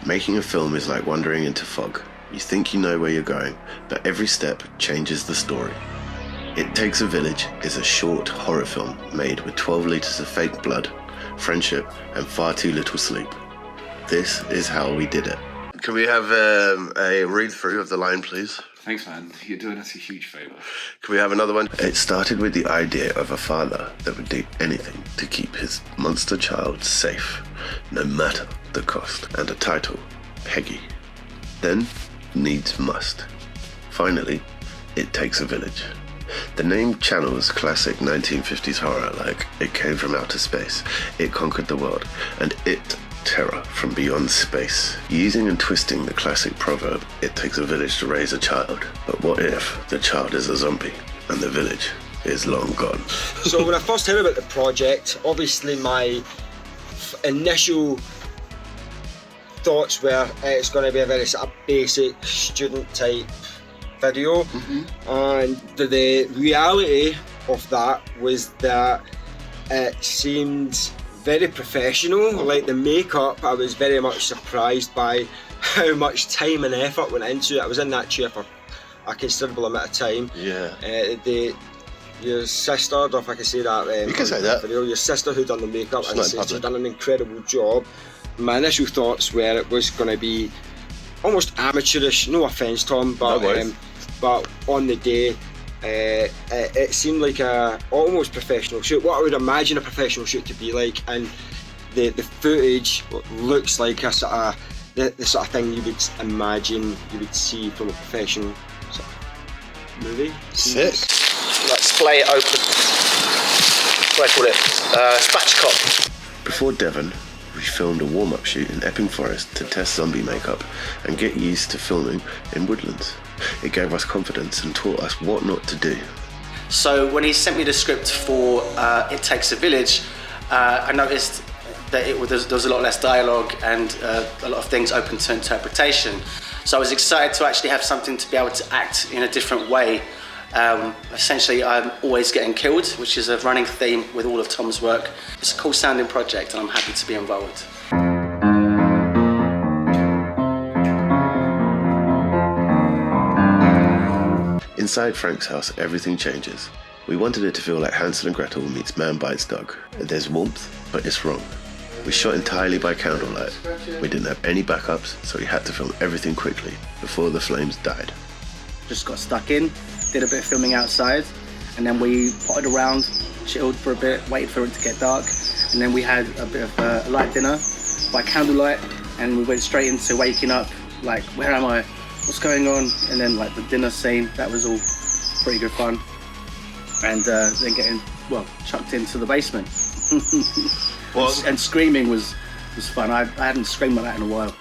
Making a film is like wandering into fog. You think you know where you're going, but every step changes the story. It Takes a Village is a short horror film made with 12 litres of fake blood, friendship, and far too little sleep. This is how we did it. Can we have a read-through of the line, please? Thanks, man. You're doing us a huge favour. Can we have another one? It started with the idea of a father that would do anything to keep his monster child safe, no matter the cost, and a title, Peggy. Then, needs must. Finally, It Takes a Village. The name channels classic 1950s horror like it came from outer space, it conquered the world, and it terror from beyond space. Using and twisting the classic proverb, it takes a village to raise a child. But what if the child is a zombie and the village is long gone? So when I first heard about the project, obviously my initial thoughts were it's going to be a very sort of basic student type video, and the reality of that was that it seemed very professional. Like the makeup, I was very much surprised by how much time and effort went into it. I was in that chair for a considerable amount of time. Yeah. Your sister, I don't know if I can say that. You can say that. Video, your sister who done the makeup, and she's public. done an incredible job. My initial thoughts were it was going to be almost amateurish. No offence, Tom, but on the day, it seemed like a almost professional shoot, what I would imagine a professional shoot to be like, and the footage looks like a sort of the sort of thing you would imagine you would see from a professional sort of movie. Sick. Like splay it open. What do I call it? Spatchcock. Before Devon, we filmed a warm-up shoot in Epping Forest to test zombie makeup and get used to filming in woodlands. It gave us confidence and taught us what not to do. So when he sent me the script for It Takes a Village, I noticed that there was a lot less dialogue and a lot of things open to interpretation. So I was excited to actually have something to be able to act in a different way. Essentially, I'm always getting killed, which is a running theme with all of Tom's work. It's a cool sounding project and I'm happy to be involved. Inside Frank's house, everything changes. We wanted it to feel like Hansel and Gretel meets Man Bites Dog. There's warmth, but it's wrong. We shot entirely by candlelight. We didn't have any backups, so we had to film everything quickly before the flames died. Just got stuck in, did a bit of filming outside, and then we potted around, chilled for a bit, waited for it to get dark, and then we had a bit of a light dinner by candlelight, and we went straight into waking up, like, where am I? What's going on? And then like the dinner scene, that was all pretty good fun. And then getting, chucked into the basement. And screaming was fun. I hadn't screamed like that in a while.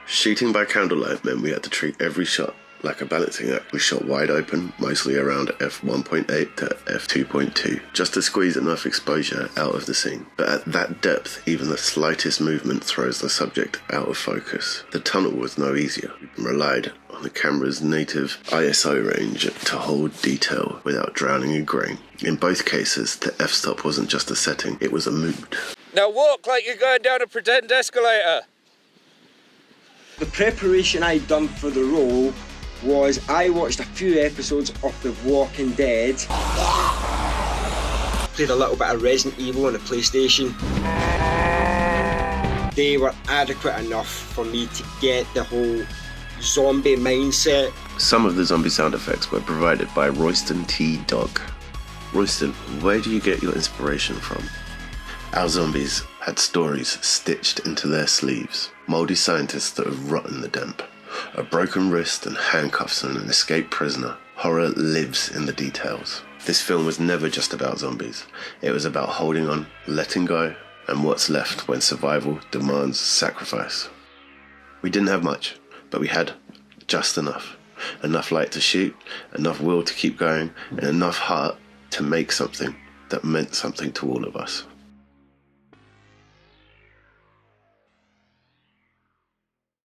Shooting by candlelight meant we had to treat every shot like a balancing act. We shot wide open, mostly around f1.8 to f2.2, just to squeeze enough exposure out of the scene. But at that depth, even the slightest movement throws the subject out of focus. The tunnel was no easier. We relied on the camera's native ISO range to hold detail without drowning in grain. In both cases, the f-stop wasn't just a setting, it was a mood. Now walk like you're going down a pretend escalator. The preparation I'd done for the role was I watched a few episodes of The Walking Dead. Played a little bit of Resident Evil on the PlayStation. They were adequate enough for me to get the whole zombie mindset. Some of the zombie sound effects were provided by Royston T. Dog. Royston, where do you get your inspiration from? Our zombies had stories stitched into their sleeves. Mouldy scientists that have rotten the damp. A broken wrist and handcuffs on an escaped prisoner. Horror lives in the details. This film was never just about zombies. It was about holding on, letting go, and what's left when survival demands sacrifice. We didn't have much, but we had just enough. Enough light to shoot, enough will to keep going, and enough heart to make something that meant something to all of us.